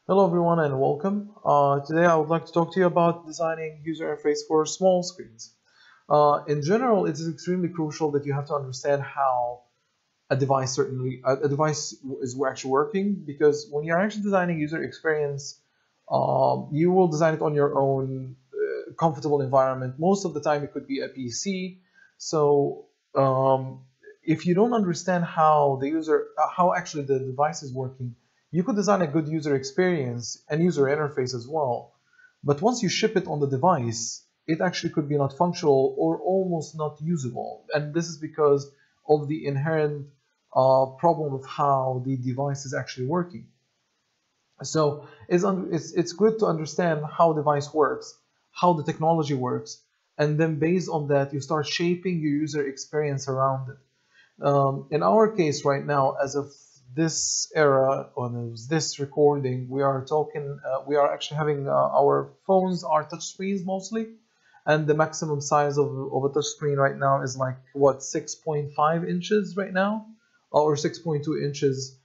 Hello everyone and welcome. Today I would like to talk to you about designing user interface for small screens. In general, it is extremely crucial that you have to understand how a device is actually working, because when you're actually designing user experience, you will design it on your own comfortable environment. Most of the time, it could be a PC. So if you don't understand how actually the device is working, you could design a good user experience and user interface as well. But once you ship it on the device, it actually could be not functional or almost not usable. And this is because of the inherent problem of how the device is actually working. So it's good to understand how the device works, how the technology works, and then based on that, you start shaping your user experience around it. In our case right now, as of this era, on this recording, we are actually having our phones are touch screens mostly, and the maximum size of a touch screen right now is like what, 6.5 inches right now, or 6.2 inches,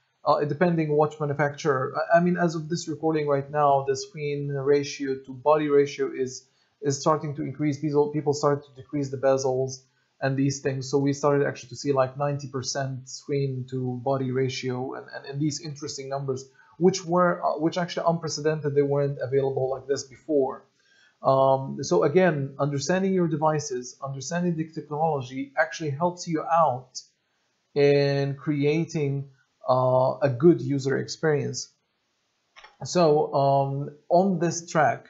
depending what manufacturer. I mean, as of this recording right now, the screen ratio to body ratio is starting to increase. People start to decrease the bezels and these things. So we started actually to see like 90% screen to body ratio, and these interesting numbers, which actually unprecedented. They weren't available like this before. So again, understanding your devices, understanding the technology actually helps you out in creating a good user experience. So on this track,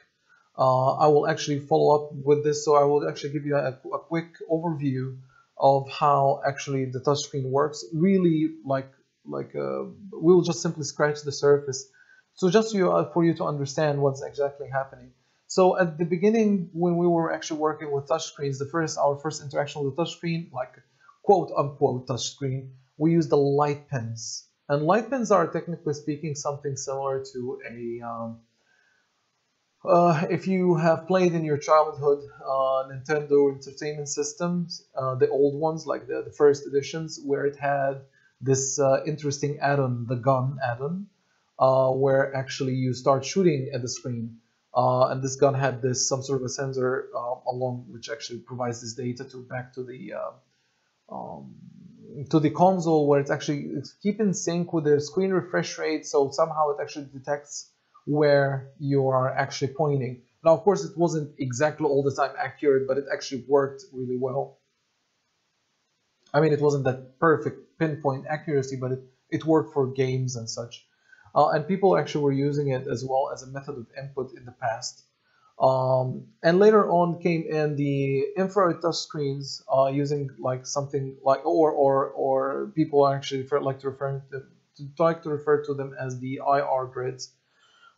I will actually follow up with this. So I will actually give you a quick overview of how actually the touchscreen works. Really, we'll just simply scratch the surface. So just for you to understand what's exactly happening. So at the beginning, when we were actually working with touchscreens, our first interaction with the touchscreen, like quote unquote touchscreen, we used the light pens. And light pens are, technically speaking, something similar to a if you have played in your childhood Nintendo Entertainment Systems, the old ones, like the first editions, where it had this interesting add-on, the gun add-on, where actually you start shooting at the screen. And this gun had some sort of a sensor along, which actually provides this data back um, to the console, where it's keep in sync with the screen refresh rate. So somehow it actually detects where you are actually pointing. Now, of course, it wasn't exactly all the time accurate, but it actually worked really well. I mean, it wasn't that perfect pinpoint accuracy, but it worked for games and such. And people actually were using it as well as a method of input in the past. And later on came in the infrared touch screens, using like something like, or people actually like to refer to them as the IR grids,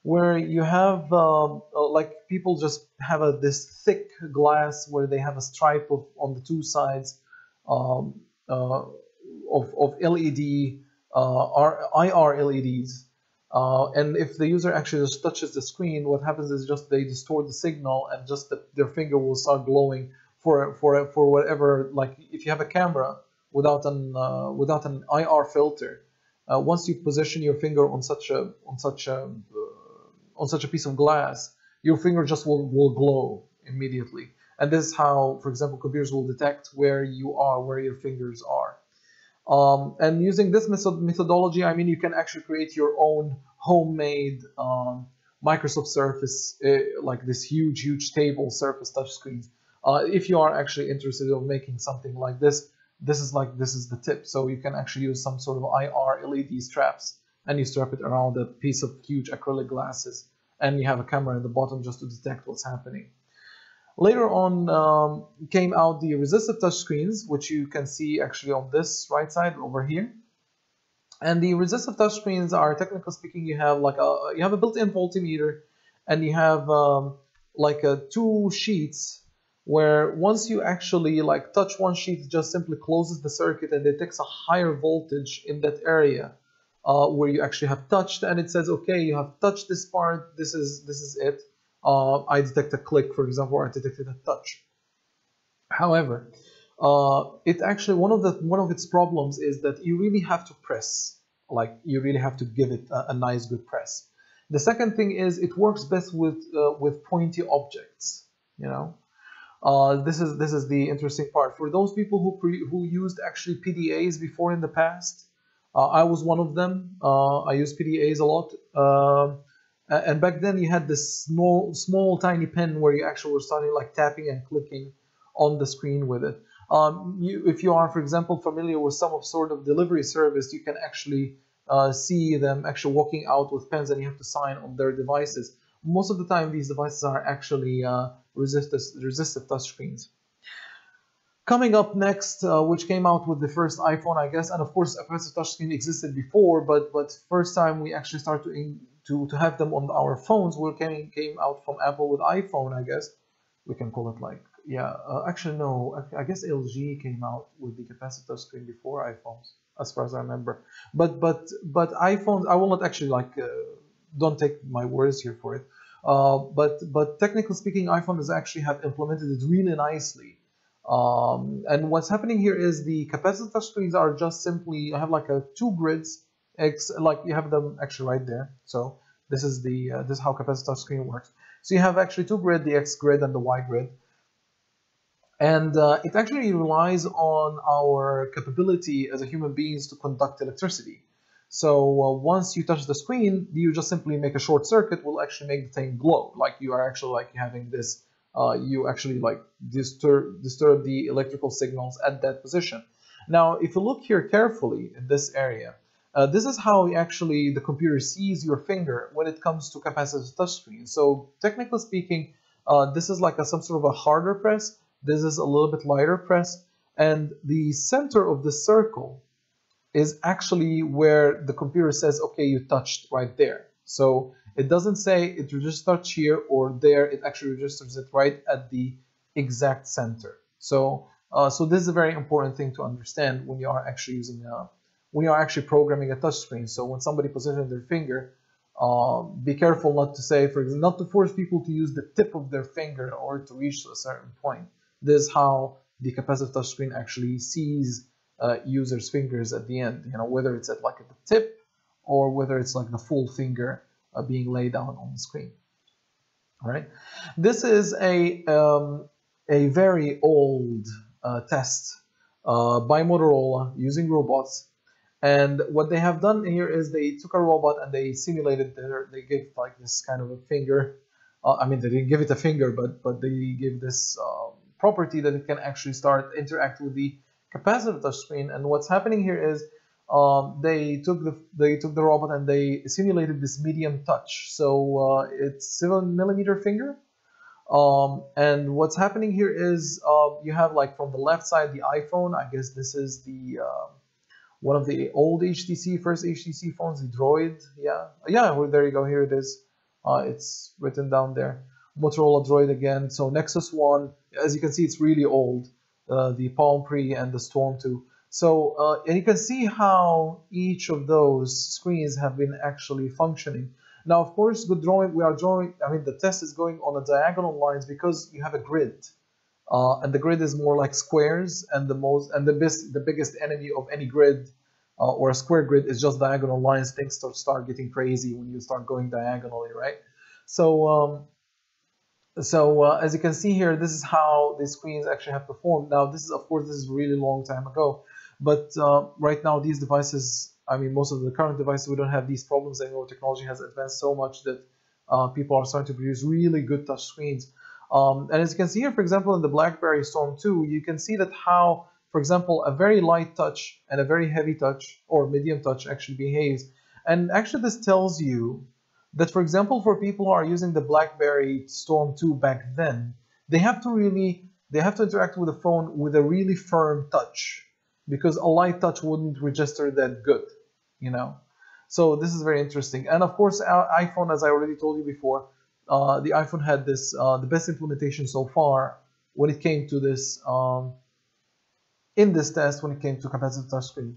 where you have like people just have this thick glass where they have a stripe on the two sides, um, of LED, IR LEDs. And if the user actually just touches the screen, what happens is just they distort the signal, and just their finger will start glowing for whatever. Like if you have a camera without an IR filter, once you position your finger on such a piece of glass, your finger just will glow immediately. And this is how, for example, computers will detect where you are, where your fingers are. And using this methodology, I mean, you can actually create your own homemade Microsoft Surface, like this huge table Surface touchscreens. If you are actually interested in making something like this is the tip. So you can actually use some sort of IR LED straps, and you strap it around a piece of huge acrylic glasses, and you have a camera in the bottom just to detect what's happening. Later on came out the resistive touchscreens, which you can see actually on this right side over here. And the resistive touchscreens are, technically speaking, you have a built-in voltmeter, and you have two sheets, where once you actually like touch one sheet, it just simply closes the circuit and detects a higher voltage in that area where you actually have touched, and it says, okay, you have touched this part. This is it. I detect a click, for example, or I detected a touch. However, it actually, one of its problems is that you really have to press, like you really have to give it a nice good press. The second thing is it works best with pointy objects. You know, this is the interesting part. For those people who used actually PDAs before in the past, I was one of them. I used PDAs a lot. And back then you had this small tiny pen where you actually were starting like tapping and clicking on the screen with it. If you are, for example, familiar with some of sort of delivery service, you can actually see them actually walking out with pens, and you have to sign on their devices. Most of the time, these devices are actually resistive touchscreens. Coming up next, which came out with the first iPhone, I guess, and of course, a passive touchscreen existed before, but first time we actually start to have them on our phones, came out from Apple with iPhone, I guess. We can call it like, yeah, actually no, I guess LG came out with the capacitive touchscreen before iPhones, as far as I remember. But iPhones, I will not actually like, don't take my words here for it. But technically speaking, iPhone has actually have implemented it really nicely. And what's happening here is the capacitive touchscreens are just simply, you have like two grids, like you have them actually right there. So this is this is how capacitive touchscreen works. So you have actually two grid, the X grid and the Y grid. And it actually relies on our capability as a human beings to conduct electricity. So once you touch the screen, you just simply make a short circuit, will actually make the thing glow. Like you are actually like having this, you actually like disturb the electrical signals at that position. Now, if you look here carefully in this area, this is how actually the computer sees your finger when it comes to capacitive touchscreen. So technically speaking, this is like some sort of a harder press. This is a little bit lighter press, and the center of the circle is actually where the computer says, okay, you touched right there. So it doesn't say it registers touch here or there, it actually registers it right at the exact center. So so this is a very important thing to understand when you are actually using when you are actually programming a touch screen. So when somebody positions their finger, be careful not to say, for example, not to force people to use the tip of their finger in order to reach a certain point. This is how the capacitive touchscreen actually sees users' fingers at the end. You know, whether it's at like at the tip or whether it's like the full finger being laid out on the screen. All right. This is a very old test by Motorola using robots. And what they have done here is they took a robot and they simulated they gave like this kind of a finger. I mean, they didn't give it a finger, but they gave this property that it can actually start interact with the capacitive touchscreen. And what's happening here is they took the robot and they simulated this medium touch. So it's 7mm finger. And what's happening here is you have like from the left side the iPhone. I guess this is the one of the old first HTC phones, the Droid. Yeah, well, there you go. Here it is. It's written down there. Motorola Droid again. So Nexus 1, as you can see, it's really old. The Palm Pre and the Storm 2. So, and you can see how each of those screens have been actually functioning. Now, of course, with drawing, I mean, the test is going on a diagonal lines because you have a grid. And the grid is more like squares, and the biggest enemy of any grid or a square grid is just diagonal lines. Things start getting crazy when you start going diagonally, right? So, as you can see here, this is how the screens actually have performed. Now, this is, of course, this is a really long time ago, but right now these devices, I mean, most of the current devices, we don't have these problems anymore. Technology has advanced so much that people are starting to produce really good touch screens. And as you can see here, for example, in the BlackBerry Storm 2, you can see that how, for example, a very light touch and a very heavy touch or medium touch actually behaves. And actually this tells you that, for example, for people who are using the BlackBerry Storm 2 back then, they have to interact with the phone with a really firm touch, because a light touch wouldn't register that good, you know. So this is very interesting. And of course, our iPhone, as I already told you before, the iPhone had this the best implementation so far when it came to this in this test when it came to capacitive touchscreen.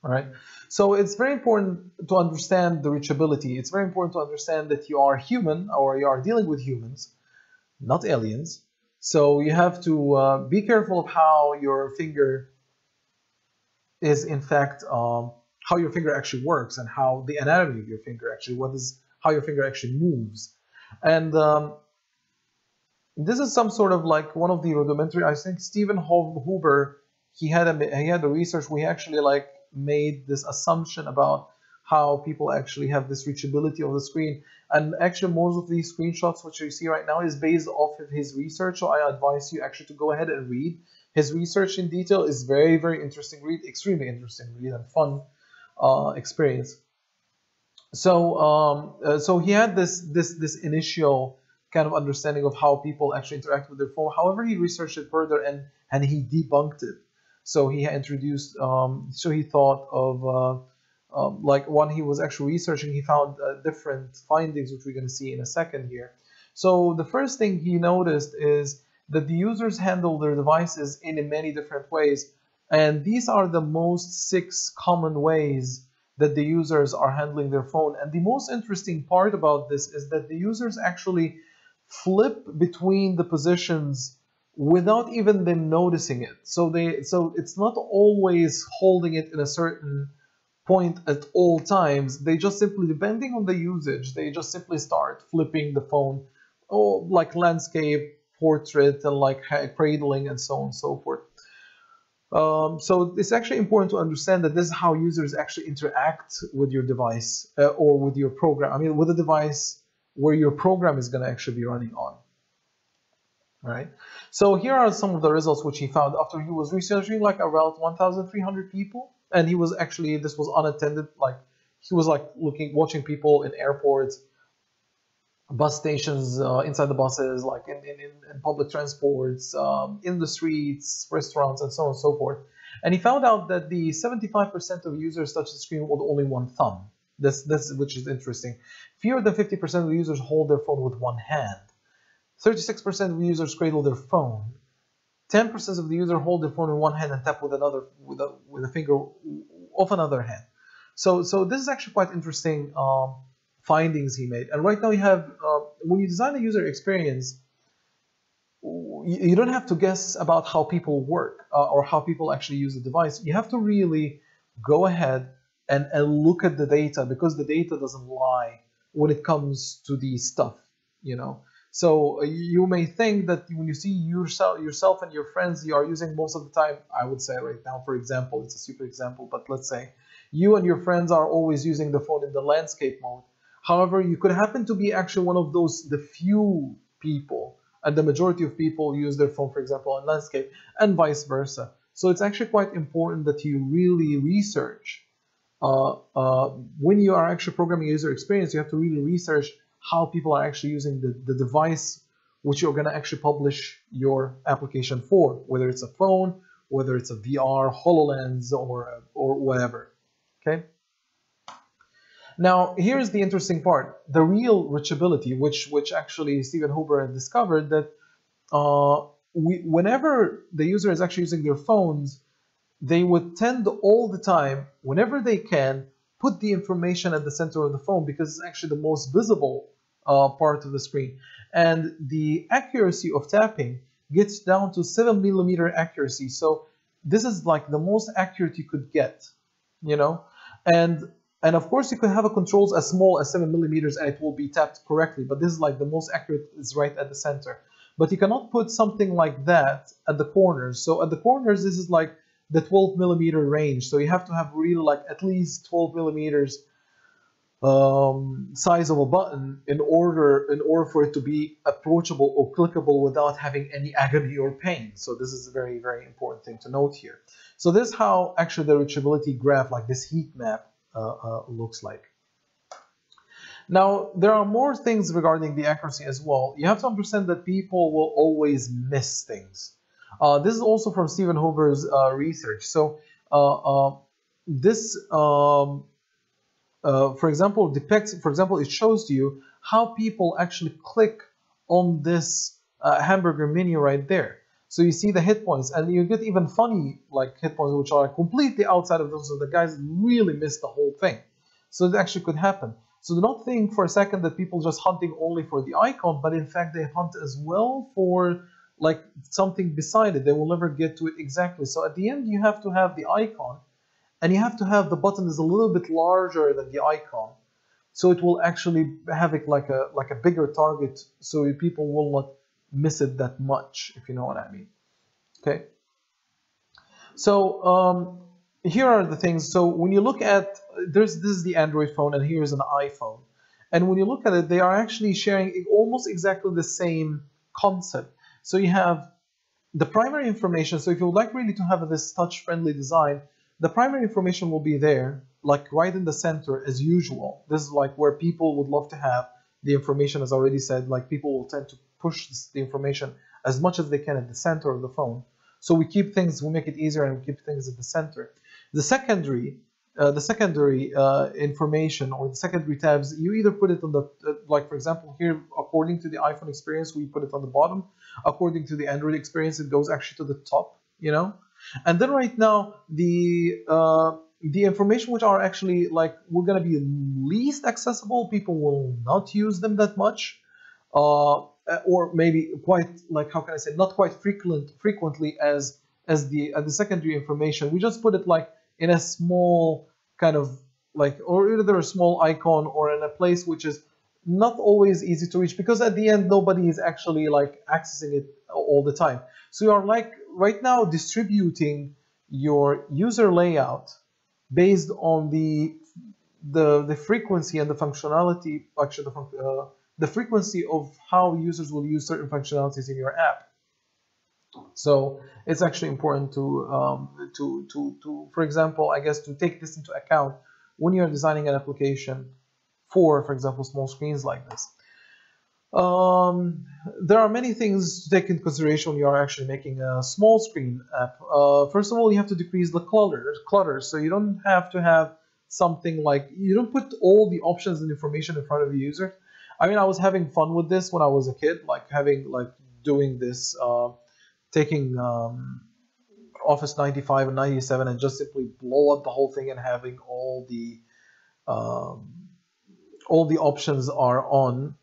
All right. So it's very important to understand the reachability. It's very important to understand that you are human, or you are dealing with humans, not aliens. So you have to be careful of how your finger is, in fact, how your finger actually works and how the anatomy of your finger actually, how your finger actually moves. And this is some sort of like one of the rudimentary. I think Stephen Huber, he had a research where he actually like made this assumption about how people actually have this reachability of the screen. And actually, most of these screenshots which you see right now is based off of his research. So I advise you actually to go ahead and read his research in detail. Is very, very interesting read, extremely interesting read and fun experience. So he had this initial kind of understanding of how people actually interact with their phone. However, he researched it further and he debunked it. So he introduced. So he thought of like when he was actually researching, he found different findings, which we're going to see in a second here. So the first thing he noticed is that the users handle their devices in many different ways, and these are the most 6 common ways that the users are handling their phone. And the most interesting part about this is that the users actually flip between the positions without even them noticing it. So it's not always holding it in a certain point at all times. They just simply, depending on the usage, they just simply start flipping the phone, or like landscape, portrait, and like cradling, and so on and so forth. So it's actually important to understand that this is how users actually interact with your device or with your program. I mean, with a device where your program is going to actually be running on. Right. So here are some of the results which he found after he was researching like around 1,300 people, and he was actually, this was unattended, like he was like watching people in airports, bus stations, inside the buses, like in public transports, in the streets, restaurants, and so on and so forth. And he found out that the 75% of users touch the screen with only one thumb. This which is interesting. Fewer than 50% of the users hold their phone with one hand. 36% of the users cradle their phone. 10% of the users hold their phone in one hand and tap with another with a finger of another hand. So this is actually quite interesting findings he made. And right now you have when you design a user experience, you don't have to guess about how people work or how people actually use the device. You have to really go ahead and look at the data, because the data doesn't lie when it comes to these stuff, you know. So you may think that when you see yourself and your friends, you are using most of the time. I would say right now, for example, it's a super example, but let's say you and your friends are always using the phone in the landscape mode. However, you could happen to be actually one of those, the few people, and the majority of people use their phone, for example, in landscape, and vice versa. So it's actually quite important that you really research. When you are actually programming user experience, you have to really research how people are actually using the device which you're going to actually publish your application for, whether it's a phone, whether it's a VR, HoloLens, or whatever. Okay. Now, here's the interesting part: the real reachability, which actually Stephen Huber had discovered, that whenever the user is actually using their phones, they would tend all the time, whenever they can, put the information at the center of the phone, because it's actually the most visible part of the screen. And the accuracy of tapping gets down to 7mm accuracy. So this is like the most accurate you could get, you know. And of course you could have a controls as small as 7mm and it will be tapped correctly, but this is like the most accurate, is right at the center. But you cannot put something like that at the corners. So at the corners, this is like the 12mm range. So you have to have really like at least 12mm size of a button in order for it to be approachable or clickable without having any agony or pain. So this is a very, very important thing to note here. So this is how actually the reachability graph, like this heat map, looks like. Now, there are more things regarding the accuracy as well. You have to understand that people will always miss things. This is also from Stephen Huber's research. So this, for example, depicts, for example, it shows you how people actually click on this hamburger menu right there. So you see the hit points, and you get even funny like hit points which are completely outside of those. So the guys really missed the whole thing. So it actually could happen. So do not think for a second that people just hunting only for the icon, but in fact they hunt as well for like something beside it. They will never get to it exactly. So at the end you have to have the icon, and you have to have the button is a little bit larger than the icon. so it will actually have it like a bigger target, so people will not miss it that much, if you know what I mean. Okay. So here are the things. So when you look at this is the Android phone, and here's an iPhone. And when you look at it, they are actually sharing almost exactly the same concept. So you have the primary information. So if you would like really to have this touch-friendly design, the primary information will be there, like right in the center as usual. This is like where people would love to have the information, as I already said. Like people will tend to push the information as much as they can at the center of the phone. So we keep things, we make it easier, and we keep things at the center. The secondary information, or the secondary tabs, you either put it on the, like for example here, according to the iPhone experience, we put it on the bottom. According to the Android experience, it goes actually to the top, you know. And then right now, the information which are actually like, we're gonna be least accessible, people will not use them that much. Or maybe quite, like, how can I say, not quite frequently as the secondary information. We just put it like in a small kind of like, or either a small icon or in a place which is not always easy to reach, because at the end nobody is actually like accessing it all the time. So you are like right now distributing your user layout based on the frequency and the functionality, actually the frequency of how users will use certain functionalities in your app. So it's actually important to for example, I guess, to take this into account when you're designing an application for example, small screens like this. There are many things to take into consideration when you are actually making a small screen app. First of all, you have to decrease the clutter, so you don't have to have something like, you don't put all the options and information in front of the user. I mean, I was having fun with this when I was a kid, like doing this, taking Office 95 and 97 and just simply blow up the whole thing and having all the options are on.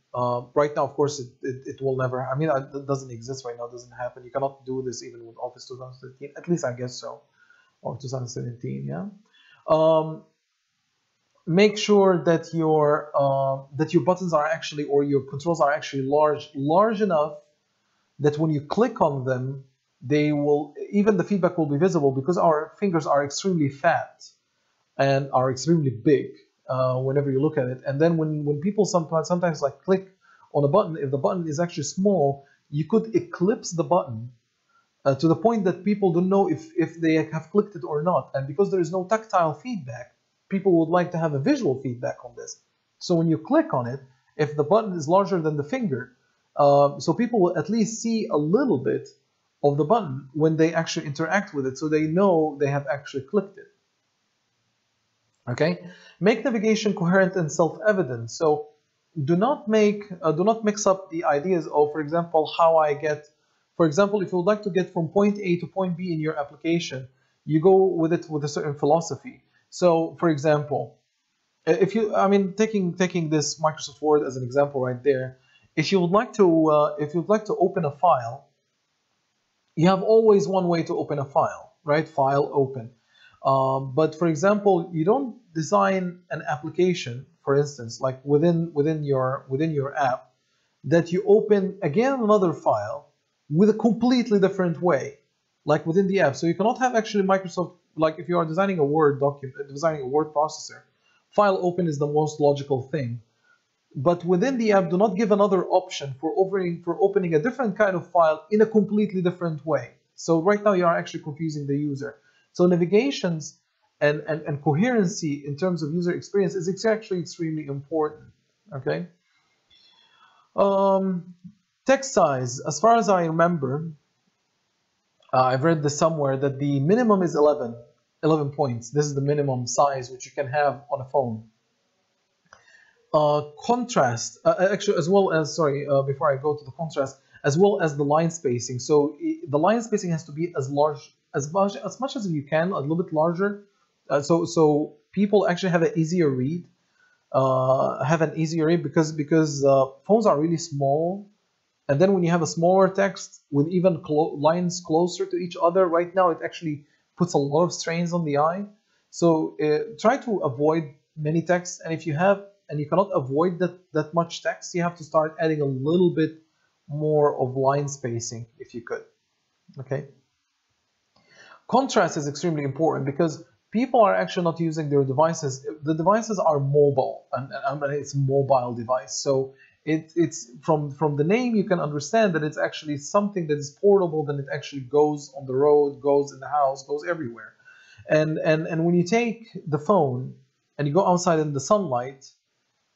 Right now, of course, it will never, I mean, it doesn't exist right now, it doesn't happen. You cannot do this even with Office 2013, at least I guess so, or 2017, yeah. Make sure that your buttons are actually, or your controls are actually large enough that when you click on them, they will, even the feedback will be visible, because our fingers are extremely fat and are extremely big whenever you look at it. And then when people sometimes like click on a button, if the button is actually small, you could eclipse the button to the point that people don't know if they have clicked it or not. And because there is no tactile feedback, people would like to have a visual feedback on this. So when you click on it, if the button is larger than the finger, so people will at least see a little bit of the button when they actually interact with it, so they know they have actually clicked it. Okay, make navigation coherent and self-evident. So do not mix up the ideas of, for example, how I get. For example, if you would like to get from point A to point B in your application, you go with it with a certain philosophy. So, for example, if you, I mean, taking this Microsoft Word as an example right there, if you would like to open a file, you have always one way to open a file, right? File, open. But for example, you don't design an application, for instance, like within your app, that you open again another file with a completely different way, like within the app. So you cannot have actually Microsoft, like if you are designing a Word document, designing a word processor, file open is the most logical thing. But within the app, do not give another option for opening a different kind of file in a completely different way. So right now you are actually confusing the user. So navigations and coherency in terms of user experience is actually extremely important. Okay. Text size, as far as I remember, I've read this somewhere that the minimum is 11 points. This is the minimum size which you can have on a phone. Contrast, actually, as well as, sorry, before I go to the contrast, as well as the line spacing. So the line spacing has to be as large, as much as you can, a little bit larger, so people actually have an easier read, because phones are really small, and then when you have a smaller text with even lines closer to each other, right now it actually puts a lot of strains on the eye. So try to avoid many texts, and if you have and you cannot avoid that much text, you have to start adding a little bit more of line spacing if you could. Okay. Contrast is extremely important because people are actually not using their devices. The devices are mobile, and it's a mobile device. So it's from the name you can understand that it's actually something that is portable. Then it actually goes on the road, goes in the house, goes everywhere. And when you take the phone and you go outside in the sunlight,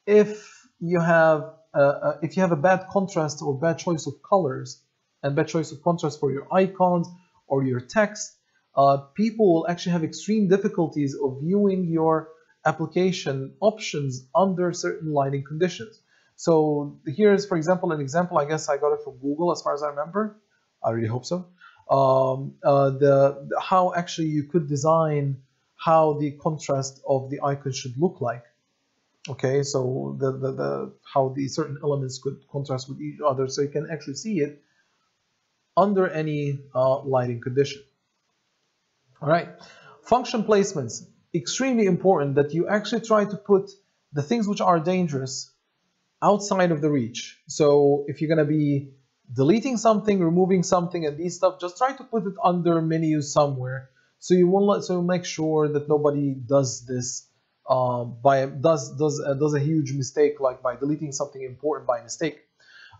if you have a bad contrast or bad choice of colors and bad choice of contrast for your icons or your text, people will actually have extreme difficulties of viewing your application options under certain lighting conditions. So here's, for example, an example. I guess I got it from Google, as far as I remember. I really hope so. How actually you could design how the contrast of the icon should look like. Okay, so how the certain elements could contrast with each other, so you can actually see it under any lighting condition. All right, function placements, extremely important that you actually try to put the things which are dangerous outside of the reach. So if you're going to be deleting something, removing something, and these stuff, just try to put it under menus somewhere, so you won't make sure that nobody does this does a huge mistake, like by deleting something important by mistake,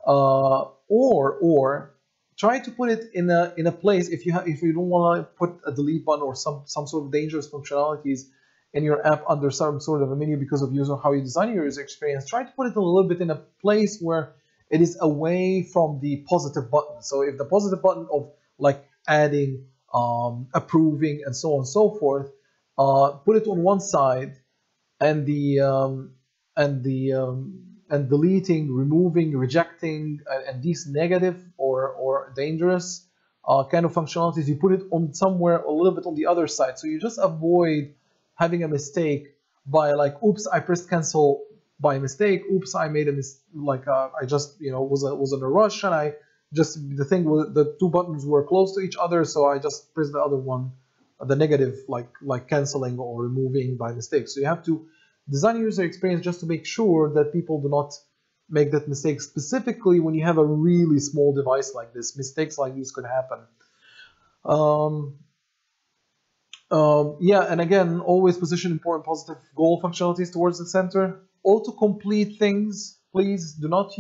or try to put it in a place, if you don't want to put a delete button or some sort of dangerous functionalities in your app under some sort of a menu because of how you design your user experience. Try to put it a little bit in a place where it is away from the positive button. So if the positive button of like adding, approving, and so on and so forth, put it on one side, and and deleting, removing, rejecting, and these negative or dangerous kind of functionalities, you put it on somewhere a little bit on the other side. So you just avoid having a mistake by like, oops, I pressed cancel by mistake. Oops, I made a mistake. I just was in a rush, and the two buttons were close to each other, so I just pressed the other one, the negative, like canceling or removing by mistake. So you have to design user experience just to make sure that people do not make that mistake. Specifically when you have a really small device like this, mistakes like these could happen. Yeah, and again, always position important positive goal functionalities towards the center. Autocomplete things, please do not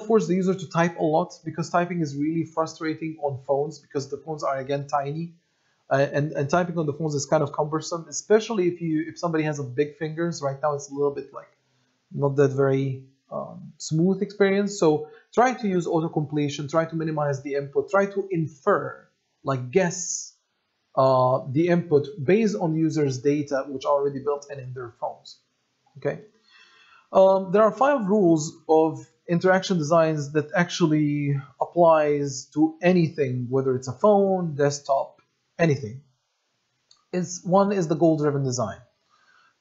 force the user to type a lot, because typing is really frustrating on phones, because the phones are, again, tiny. And typing on the phones is kind of cumbersome, especially if somebody has a big fingers. Right now it's a little bit like not that very smooth experience. So try to use auto-completion, try to minimize the input, try to infer, like guess the input based on the user's data, which are already built in their phones. Okay. There are 5 rules of interaction designs that actually applies to anything, whether it's a phone, desktop, anything. One is the goal-driven design.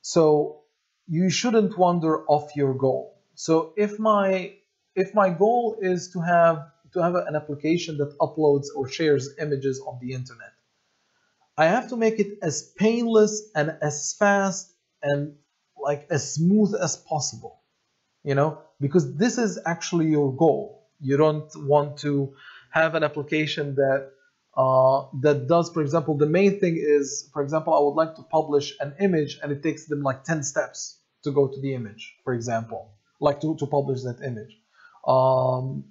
So you shouldn't wander off your goal. So if my goal is to have an application that uploads or shares images on the internet, I have to make it as painless and as fast and like as smooth as possible, because this is actually your goal. You don't want to have an application that does, for example, the main thing is, for example, I would like to publish an image and it takes them like 10 steps to go to the image, for example, like to publish that image. So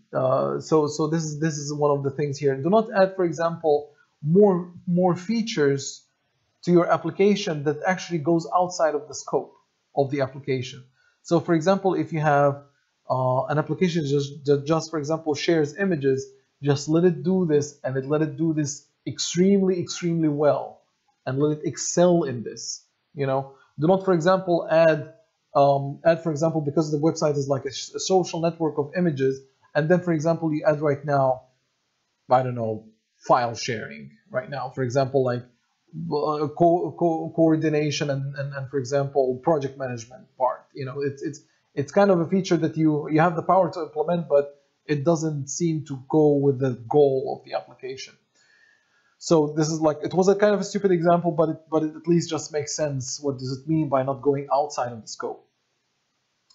this is one of the things here. Do not add, for example, more features to your application that actually goes outside of the scope of the application. So, for example, if you have an application that just, for example, shares images, just let it do this, and let it do this extremely well, and let it excel in this. Do not, for example, add, for example, because the website is like a social network of images, and then, for example, you add right now, I don't know, file sharing right now, for example, like coordination and for example, project management part. It's kind of a feature that you have the power to implement, but it doesn't seem to go with the goal of the application. So this is like, it was a kind of a stupid example, but it at least just makes sense. What does it mean by not going outside of the scope?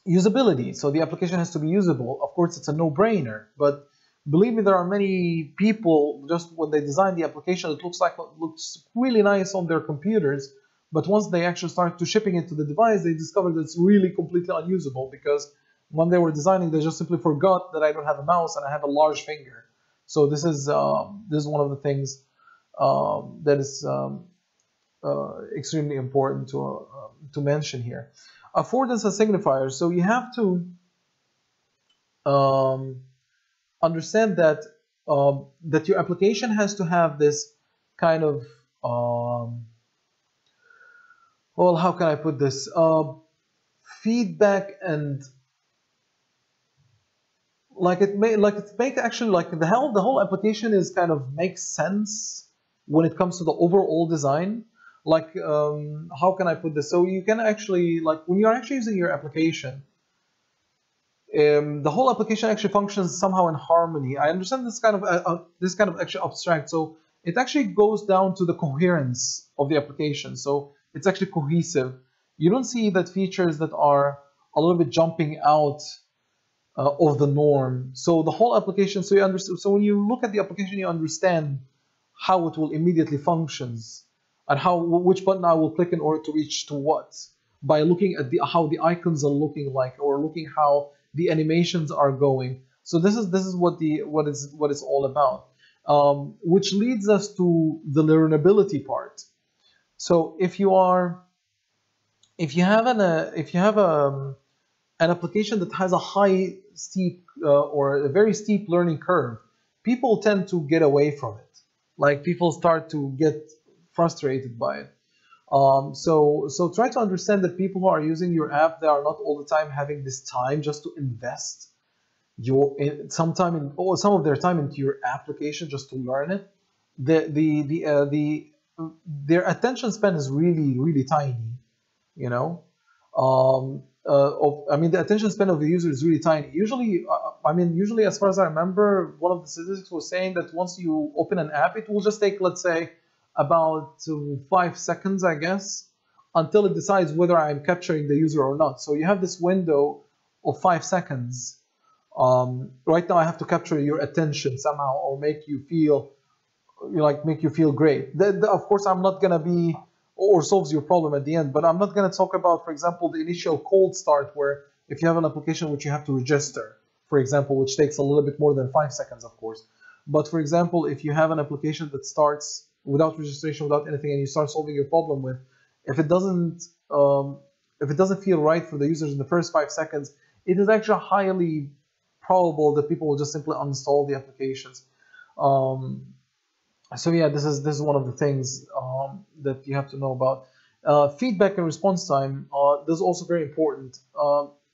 usability. So the application has to be usable. Of course, it's a no-brainer, but believe me, there are many people, just when they design the application, it looks really nice on their computers, but once they actually start to shipping it to the device, they discover that it's really completely unusable, because when they were designing, they just simply forgot that I don't have a mouse and I have a large finger. So this is one of the things that is extremely important to mention here. Affordance and signifiers. So you have to understand that that your application has to have this kind of well, how can I put this? Feedback, and actually, like the whole application is kind of makes sense when it comes to the overall design. Like how can I put this? So you can actually, like, when you're actually using your application, the whole application actually functions somehow in harmony. I understand this kind of actually abstract. So it actually goes down to the coherence of the application. So it's actually cohesive. You don't see that features that are a little bit jumping out of the norm. So the whole application. So you understand. So when you look at the application, you understand how it will immediately functions, and which button I will click in order to reach to what, by looking at how the icons are looking like, or looking how the animations are going. So this is what it's all about, which leads us to the learnability part. So if you have an application that has a steep or a very steep learning curve, people tend to get away from it. Like, people start to get frustrated by it. So try to understand that people who are using your app, they are not all the time having this time just to invest some of their time into your application just to learn it. Their attention span is really tiny, you know. The attention span of the user is really tiny. Usually, as far as I remember, one of the statistics was saying that once you open an app, it will just take, let's say, about 5 seconds, I guess, until it decides whether I'm capturing the user or not. So you have this window of 5 seconds. Right now, I have to capture your attention somehow, or make you feel great. Of course, I'm not gonna be or solves your problem at the end, but I'm not gonna talk about, for example, the initial cold start, where if you have an application which you have to register, for example, which takes a little bit more than 5 seconds, of course. But for example, if you have an application that starts without registration, without anything, and you start solving your problem with, if it doesn't feel right for the users in the first 5 seconds, it is actually highly probable that people will just simply uninstall the applications. So yeah, this is one of the things that you have to know about. Feedback and response time. This is also very important.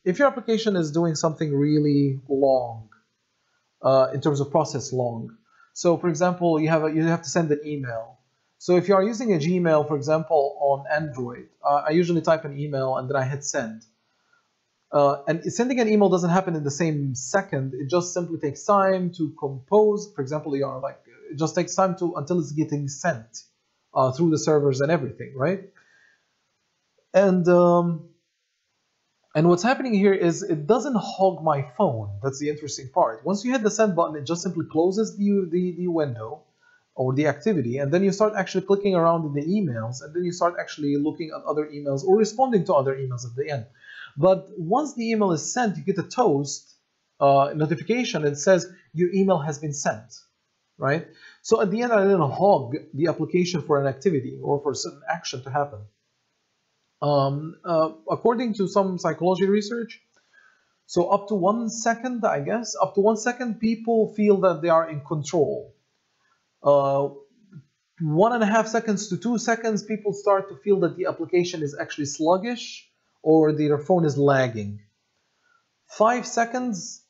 If your application is doing something really long, in terms of process long, so for example, you have to send an email. So if you are using a Gmail, for example, on Android, I usually type an email and then I hit send. And sending an email doesn't happen in the same second. It just simply takes time to compose. For example, it just takes time until it's getting sent through the servers and everything, right? And what's happening here is it doesn't hog my phone. That's the interesting part. Once you hit the send button, it just simply closes the window or the activity, and then you start actually clicking around in the emails, and then you start actually looking at other emails or responding to other emails at the end. But once the email is sent, you get a toast notification. It says your email has been sent, right? So at the end, I didn't hog the application for an activity or for a certain action to happen. According to some psychology research, so up to 1 second, I guess, up to 1 second, people feel that they are in control. 1.5 seconds to 2 seconds, people start to feel that the application is actually sluggish or their phone is lagging. 5 seconds,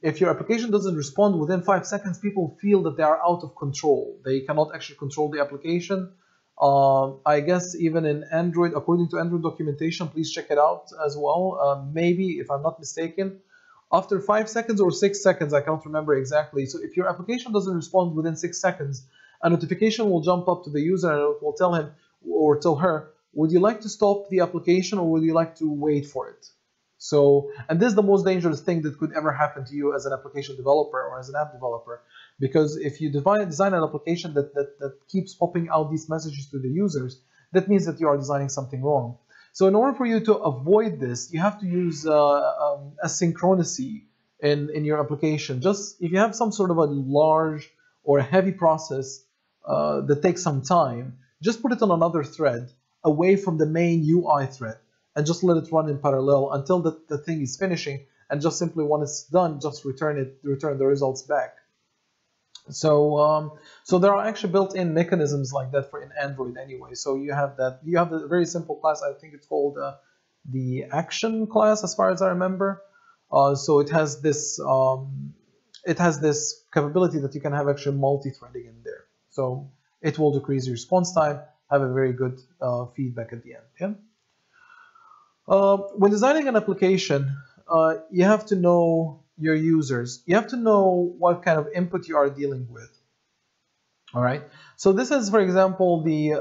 if your application doesn't respond within 5 seconds, people feel that they are out of control. They cannot actually control the application. I guess even in Android, according to Android documentation, please check it out as well. Maybe, if I'm not mistaken, after 5 seconds or 6 seconds, I can't remember exactly. So if your application doesn't respond within 6 seconds, a notification will jump up to the user and it will tell him or tell her, would you like to stop the application or would you like to wait for it? So, and this is the most dangerous thing that could ever happen to you as an application developer or as an app developer, because if you design an application that keeps popping out these messages to the users, that means that you are designing something wrong. So in order for you to avoid this, you have to use asynchronicity in your application. Just if you have some sort of a large or a heavy process that takes some time, just put it on another thread away from the main UI thread, and just let it run in parallel until the thing is finishing, and just simply when it's done, just return the results back. So so there are actually built-in mechanisms like that for in Android anyway. So you have a very simple class. I think it's called the action class, as far as I remember. So it has this capability that you can have actually multi-threading in there. So it will decrease your response time, have a very good feedback at the end. Yeah. When designing an application, you have to know your users. You have to know what kind of input you are dealing with. All right. So this is, for example, the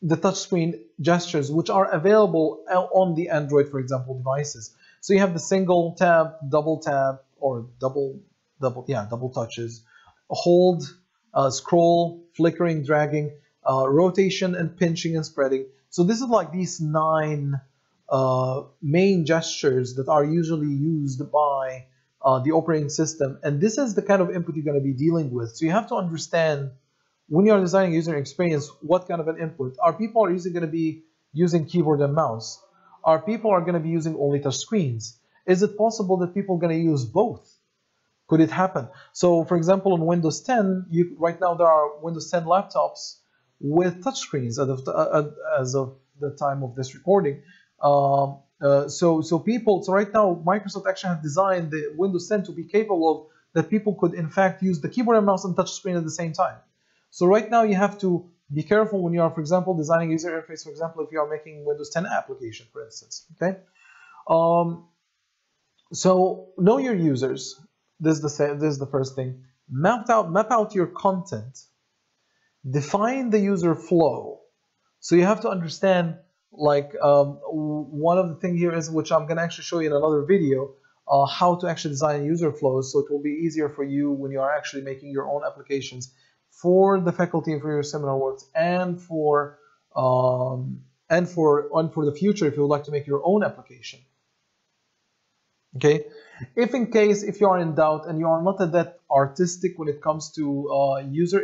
touchscreen gestures, which are available on the Android, for example, devices. So you have the single tap, or double touches, hold, scroll, flickering, dragging, rotation, and pinching and spreading. So this is like these 9 main gestures that are usually used by the operating system, and this is the kind of input you're going to be dealing with. So you have to understand, when you're designing user experience, what kind of an input. Are people going to be using keyboard and mouse? Are people going to be using only touch screens? Is it possible that people are going to use both? Could it happen? So for example, on Windows 10, right now there are Windows 10 laptops with touch screens as of the time of this recording. So right now Microsoft actually has designed the Windows 10 to be capable of that people could in fact use the keyboard and mouse and touch screen at the same time. So right now you have to be careful when you are, for example, designing user interface. For example, if you are making Windows 10 application, for instance. Okay. So know your users. This is the first thing. Map out your content. Define the user flow. So you have to understand, like, one of the things here is, which I'm going to actually show you in another video, how to actually design user flows, so it will be easier for you when you are actually making your own applications for the faculty and for your seminar works, and for the future if you would like to make your own application. Okay, if you are in doubt and you are not that artistic when it comes to user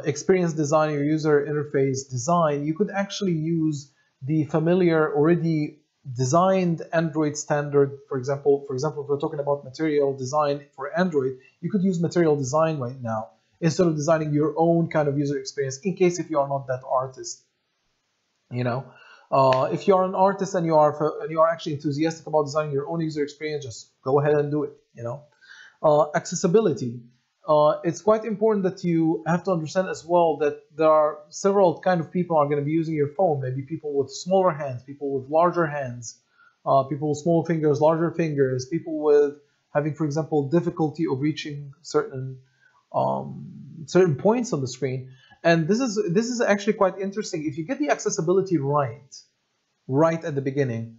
experience design or user interface design, you could actually use the familiar, already designed Android standard. For example, if we're talking about material design for Android, you could use material design right now instead of designing your own kind of user experience, in case if you are not that artist. You know, if you are an artist and you are actually enthusiastic about designing your own user experience, just go ahead and do it. You know, accessibility. It's quite important that you have to understand as well that there are several kind of people are going to be using your phone. Maybe people with smaller hands, people with larger hands, people with small fingers, larger fingers, people with having, for example, difficulty of reaching certain points on the screen. And this is actually quite interesting. If you get the accessibility right at the beginning,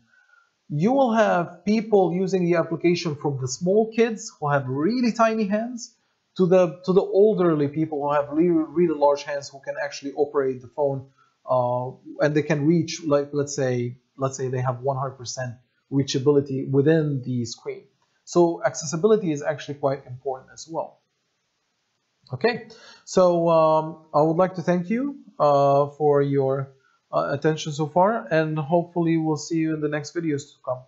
you will have people using the application from the small kids who have really tiny hands to the elderly people who have really large hands, who can actually operate the phone, and they can reach, like, let's say they have 100% reachability within the screen. So accessibility is actually quite important as well. Okay, so I would like to thank you for your attention so far, and hopefully we'll see you in the next videos to come.